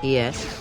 Yes.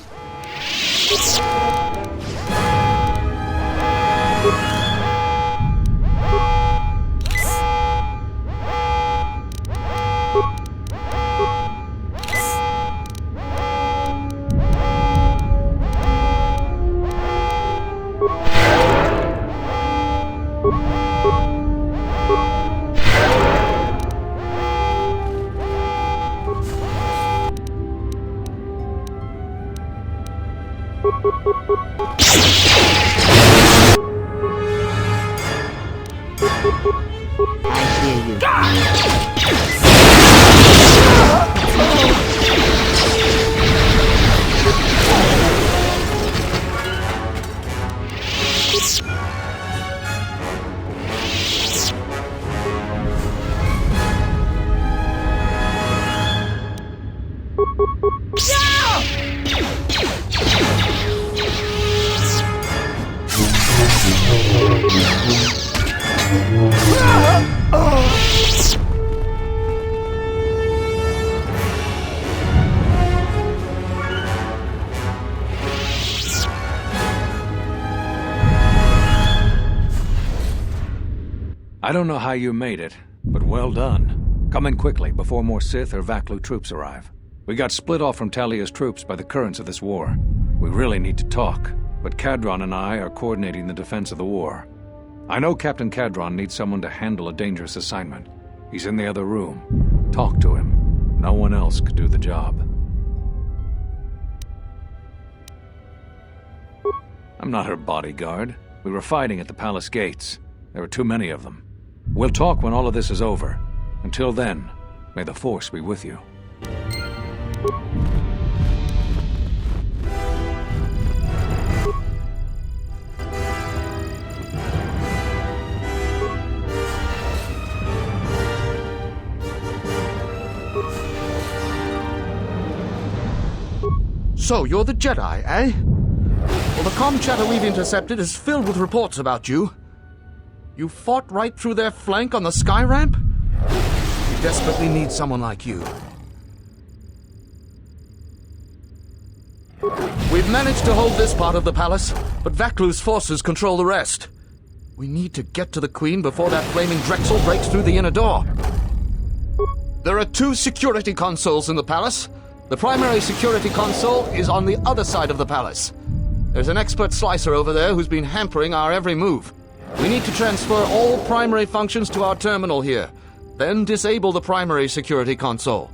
I don't know how you made it, but well done. Come in quickly before more Sith or Vaklu troops arrive. We got split off from Talia's troops by the currents of this war. We really need to talk, but Cadron and I are coordinating the defense of the war. I know Captain Cadron needs someone to handle a dangerous assignment. He's in the other room. Talk to him. No one else could do the job. I'm not her bodyguard. We were fighting at the palace gates. There were too many of them. We'll talk when all of this is over. Until then, may the Force be with you. So, you're the Jedi, eh? Well, the comm chatter we've intercepted is filled with reports about you. You fought right through their flank on the sky ramp? We desperately need someone like you. We've managed to hold this part of the palace, but Vaklu's forces control the rest. We need to get to the Queen before that flaming Drexel breaks through the inner door. There are 2 security consoles in the palace. The primary security console is on the other side of the palace. There's an expert slicer over there who's been hampering our every move. We need to transfer all primary functions to our terminal here, then disable the primary security console.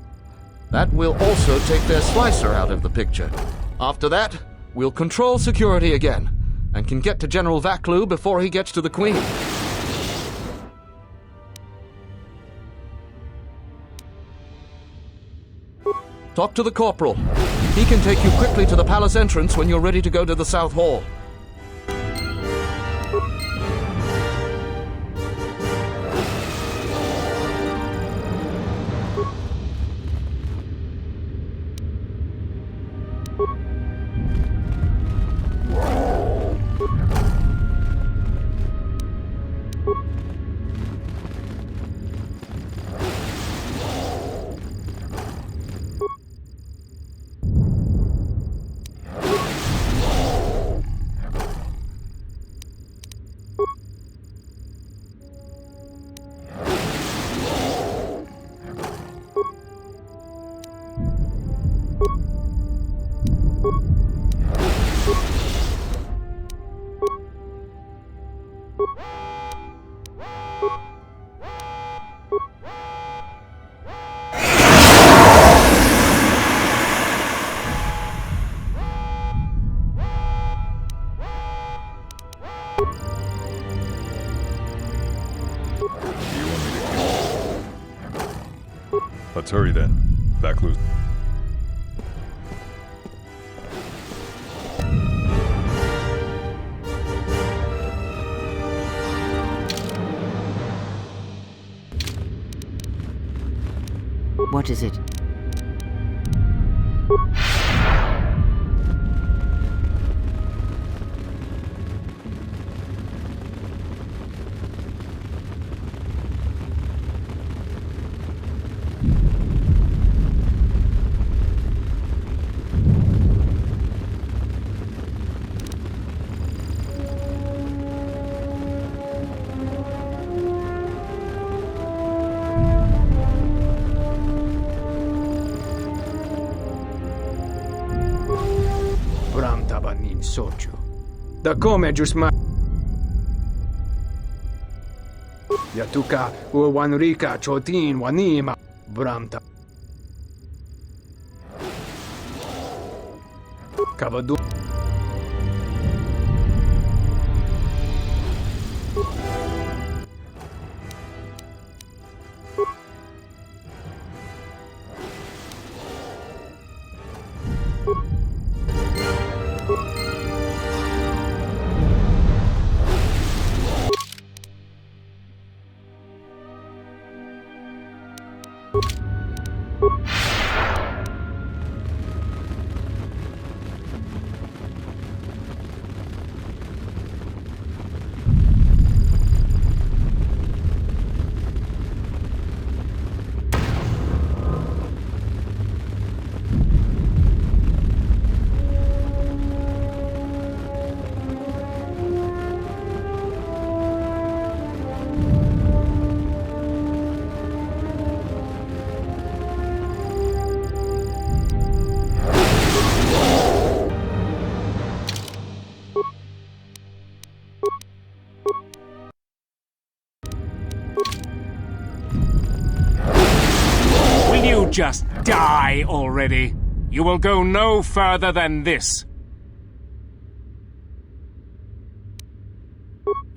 That will also take their slicer out of the picture. After that, we'll control security again, and can get to General Vaklu before he gets to the Queen. Talk to the Corporal. He can take you quickly to the palace entrance when you're ready to go to the South Hall. Let's hurry then. Vaklu. What is it? socio. Da come giusma... Yatuka Wanrika Chotin Wanima Bramta. Kavadu. Just die already. You will go no further than this.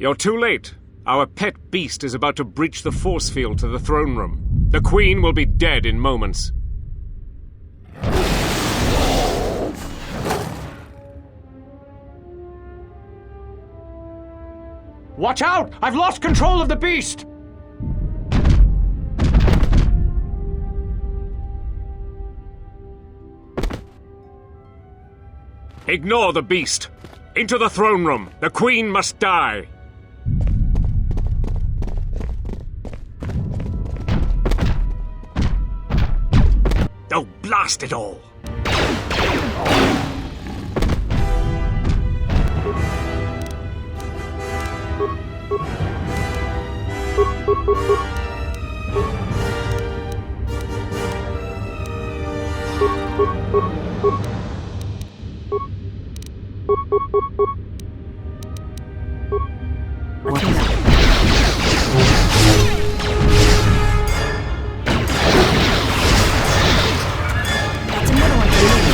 You're too late. Our pet beast is about to breach the force field to the throne room. The Queen will be dead in moments. Watch out! I've lost control of the beast! Ignore the beast. Into the throne room. The Queen must die. Oh, blast it all! What is it? That's another one for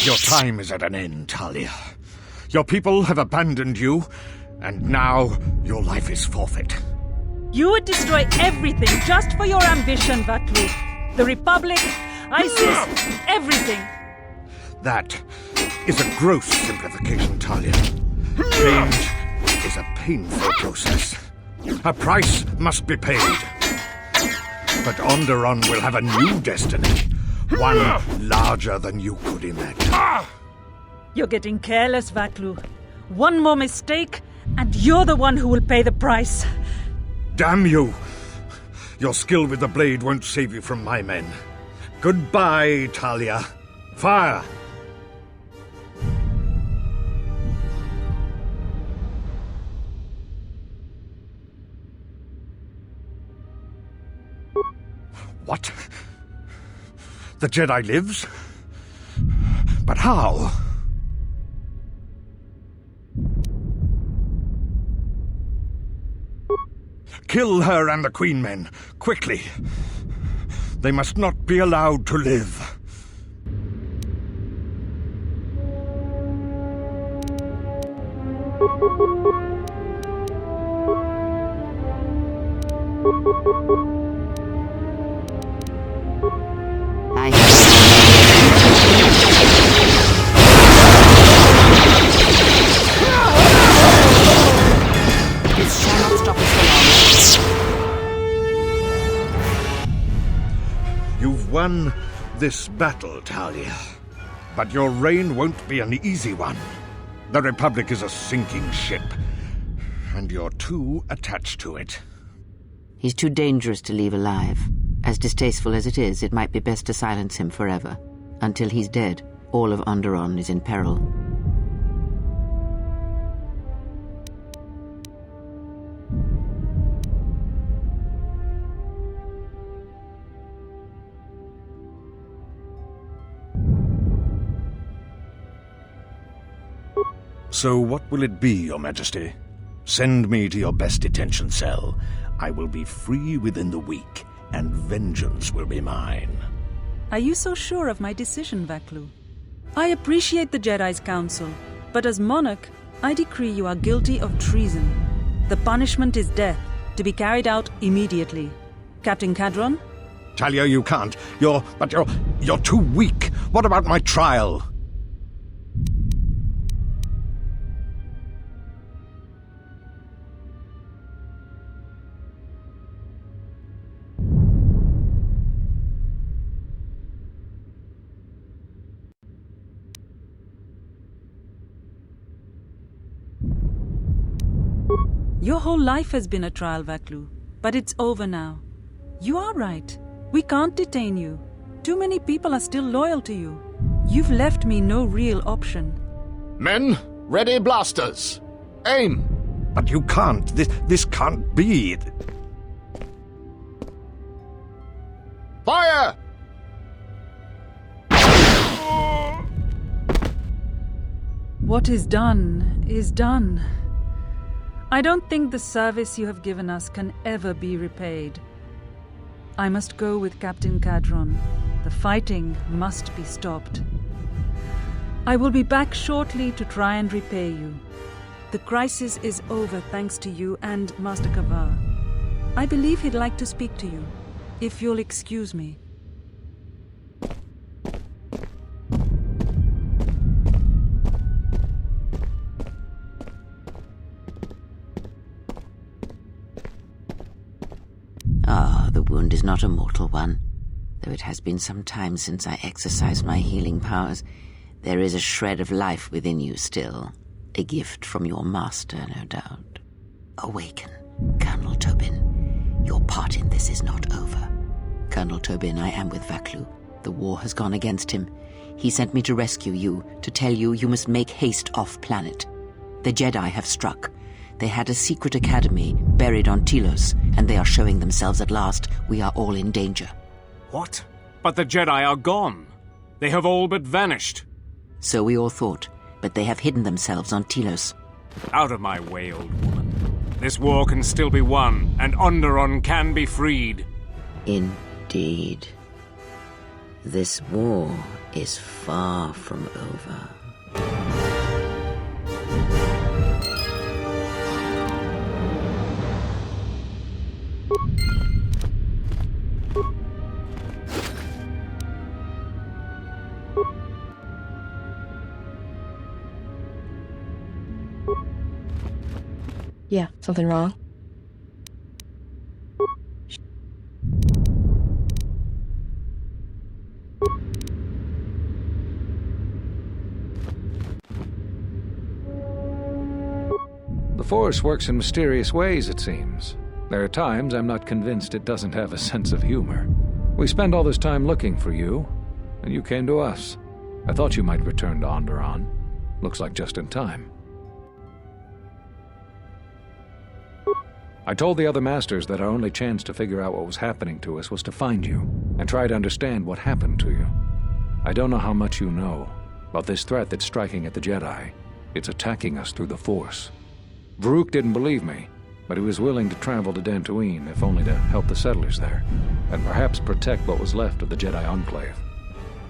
Your time is at an end, Talia. Your people have abandoned you, and now your life is forfeit. You would destroy everything just for your ambition, Vaklu. The Republic, ISIS, everything. That is a gross simplification, Talia. Change is a painful process. A price must be paid. But Onderon will have a new destiny. One larger than you could imagine. You're getting careless, Vaklu. One more mistake, and you're the one who will pay the price. Damn you! Your skill with the blade won't save you from my men. Goodbye, Talia. Fire! What? The Jedi lives? But how? Kill her and the Queen Men, quickly. They must not be allowed to live. This shall not stop us for long. You've won this battle, Talia. But your reign won't be an easy one. The Republic is a sinking ship, and you're too attached to it. He's too dangerous to leave alive. As distasteful as it is, it might be best to silence him forever. Until he's dead, all of Onderon is in peril. So what will it be, Your Majesty? Send me to your best detention cell. I will be free within the week, and vengeance will be mine. Are you so sure of my decision, Vaklu? I appreciate the Jedi's counsel, but as monarch, I decree you are guilty of treason. The punishment is death, to be carried out immediately. Captain Cadron? Talia, you can't. You're too weak. What about my trial? Your whole life has been a trial, Vaklu, but it's over now. You are right. We can't detain you. Too many people are still loyal to you. You've left me no real option. Men, ready blasters. Aim! But you can't. This can't be. Fire! What is done is done. I don't think the service you have given us can ever be repaid. I must go with Captain Cadron. The fighting must be stopped. I will be back shortly to try and repay you. The crisis is over thanks to you and Master Kavar. I believe he'd like to speak to you, if you'll excuse me. The wound is not a mortal one. Though it has been some time since I exercised my healing powers, there is a shred of life within you still. A gift from your master, no doubt. Awaken, Colonel Tobin. Your part in this is not over. Colonel Tobin, I am with Vaklu. The war has gone against him. He sent me to rescue you, to tell you you must make haste off-planet. The Jedi have struck. They had a secret academy buried on Telos, and they are showing themselves at last. We are all in danger. What? But the Jedi are gone. They have all but vanished. So we all thought, but they have hidden themselves on Telos. Out of my way, old woman. This war can still be won, and Onderon can be freed. Indeed. This war is far from over. Yeah, something wrong? The Force works in mysterious ways, it seems. There are times I'm not convinced it doesn't have a sense of humor. We spend all this time looking for you, and you came to us. I thought you might return to Onderon. Looks like just in time. I told the other masters that our only chance to figure out what was happening to us was to find you, and try to understand what happened to you. I don't know how much you know about this threat that's striking at the Jedi. It's attacking us through the Force. Varuk didn't believe me, but he was willing to travel to Dantooine, if only to help the settlers there, and perhaps protect what was left of the Jedi Enclave.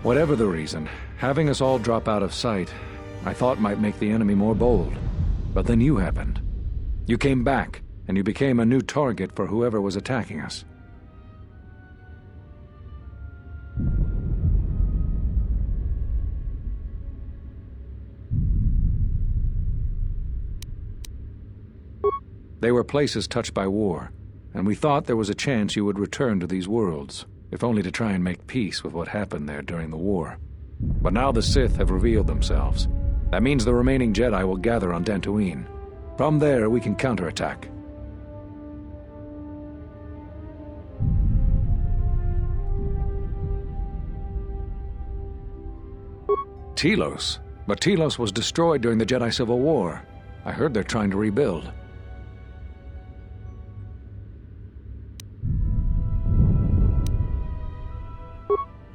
Whatever the reason, having us all drop out of sight, I thought might make the enemy more bold. But then you happened. You came back, and you became a new target for whoever was attacking us. They were places touched by war, and we thought there was a chance you would return to these worlds, if only to try and make peace with what happened there during the war. But now the Sith have revealed themselves. That means the remaining Jedi will gather on Dantooine. From there, we can counterattack. Telos? But Telos was destroyed during the Jedi Civil War. I heard they're trying to rebuild.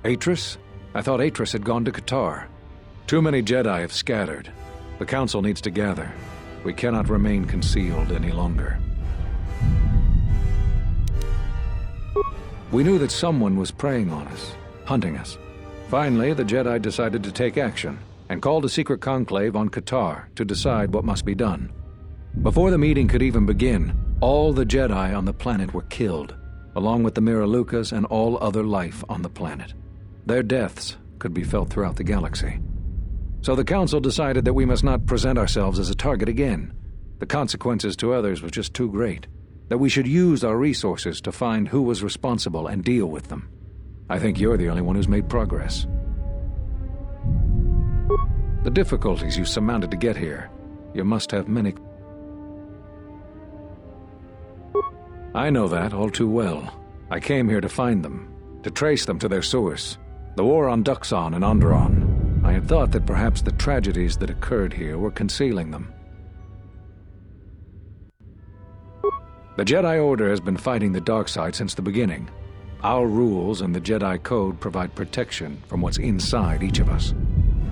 Atris? I thought Atris had gone to Qatar. Too many Jedi have scattered. The Council needs to gather. We cannot remain concealed any longer. We knew that someone was preying on us, hunting us. Finally, the Jedi decided to take action, and called a secret conclave on Qatar to decide what must be done. Before the meeting could even begin, all the Jedi on the planet were killed, along with the Miralukas and all other life on the planet. Their deaths could be felt throughout the galaxy. So the Council decided that we must not present ourselves as a target again. The consequences to others were just too great, that we should use our resources to find who was responsible and deal with them. I think you're the only one who's made progress. The difficulties you surmounted to get here, you must have many. I know that all too well. I came here to find them, to trace them to their source. The war on Duxon and Onderon. I had thought that perhaps the tragedies that occurred here were concealing them. The Jedi Order has been fighting the dark side since the beginning. Our rules and the Jedi Code provide protection from what's inside each of us.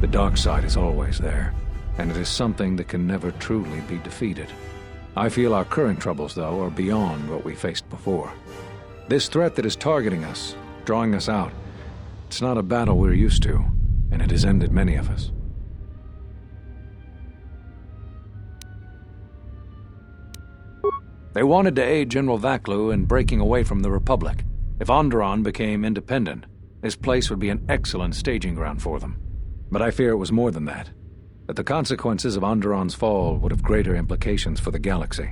The dark side is always there, and it is something that can never truly be defeated. I feel our current troubles, though, are beyond what we faced before. This threat that is targeting us, drawing us out, it's not a battle we're used to, and it has ended many of us. They wanted to aid General Vaklu in breaking away from the Republic. If Onderon became independent, this place would be an excellent staging ground for them. But I fear it was more than that the consequences of Onderon's fall would have greater implications for the galaxy.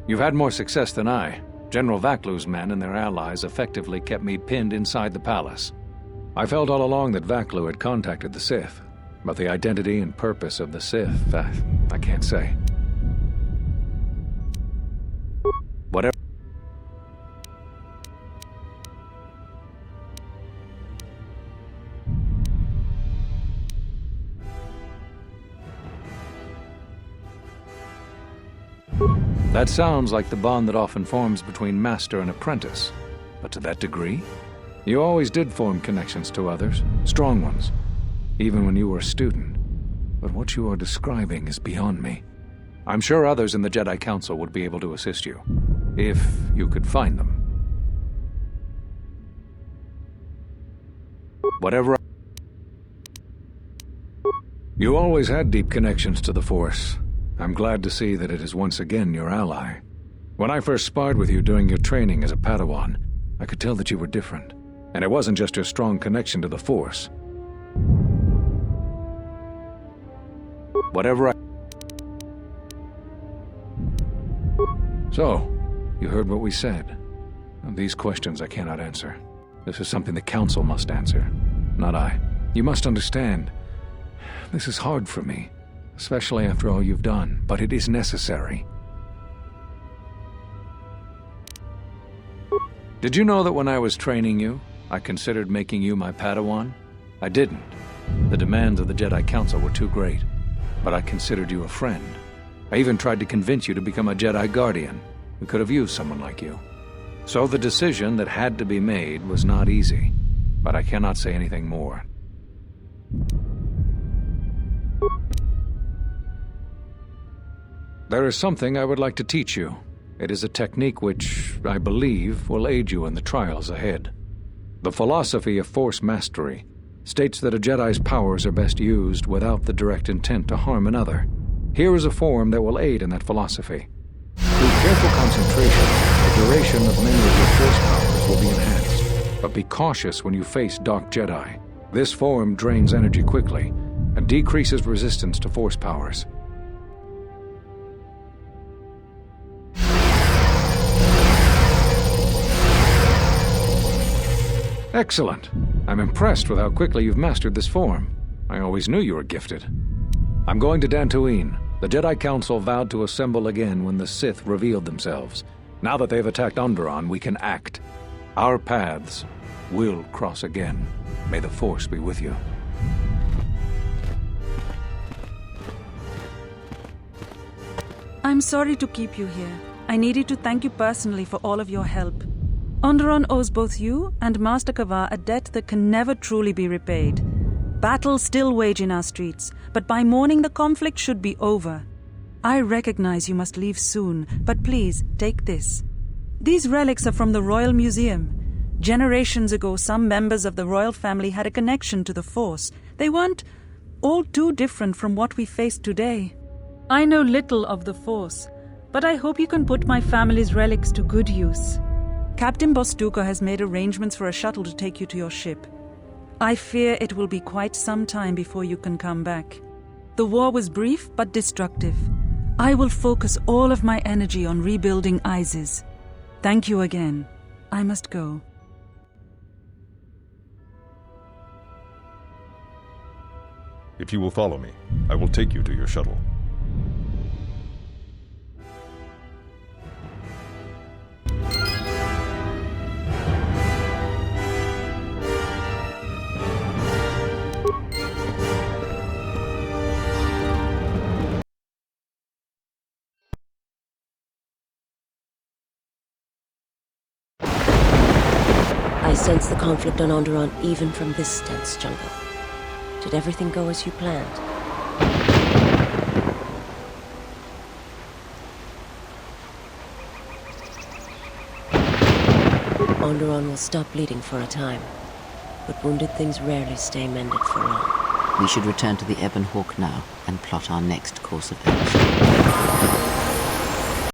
You've had more success than I. General Vaklu's men and their allies effectively kept me pinned inside the palace. I felt all along that Vaklu had contacted the Sith, but the identity and purpose of the Sith, I can't say. Whatever. That sounds like the bond that often forms between master and apprentice, but to that degree? You always did form connections to others, strong ones, even when you were a student. But what you are describing is beyond me. I'm sure others in the Jedi Council would be able to assist you, if you could find them. Whatever. You always had deep connections to the Force. I'm glad to see that it is once again your ally. When I first sparred with you during your training as a Padawan, I could tell that you were different. And it wasn't just your strong connection to the Force. Whatever I... So, you heard what we said. These questions I cannot answer. This is something the Council must answer, not I. You must understand. This is hard for me. especially after all you've done, but it is necessary. Did you know that when I was training you, I considered making you my Padawan? I didn't. The demands of the Jedi Council were too great. But I considered you a friend. I even tried to convince you to become a Jedi Guardian. We could have used someone like you. So the decision that had to be made was not easy. But I cannot say anything more. There is something I would like to teach you. It is a technique which, I believe, will aid you in the trials ahead. The philosophy of Force Mastery states that a Jedi's powers are best used without the direct intent to harm another. Here is a form that will aid in that philosophy. Through careful concentration, the duration of many of your Force powers will be enhanced. But be cautious when you face Dark Jedi. This form drains energy quickly and decreases resistance to Force powers. Excellent. I'm impressed with how quickly you've mastered this form. I always knew you were gifted. I'm going to Dantooine. The Jedi Council vowed to assemble again when the Sith revealed themselves. Now that they've attacked Onderon, we can act. Our paths will cross again. May the Force be with you. I'm sorry to keep you here. I needed to thank you personally for all of your help. Onderon owes both you and Master Kavar a debt that can never truly be repaid. Battles still wage in our streets, but by morning the conflict should be over. I recognize you must leave soon, but please, take this. These relics are from the Royal Museum. Generations ago, some members of the royal family had a connection to the Force. They weren't all too different from what we face today. I know little of the Force, but I hope you can put my family's relics to good use. Captain Bostuka has made arrangements for a shuttle to take you to your ship. I fear it will be quite some time before you can come back. The war was brief but destructive. I will focus all of my energy on rebuilding Isis. Thank you again. I must go. If you will follow me, I will take you to your shuttle. I sense the conflict on Onderon even from this dense jungle. Did everything go as you planned? Onderon will stop bleeding for a time, but wounded things rarely stay mended for long. We should return to the Ebon Hawk now and plot our next course of action.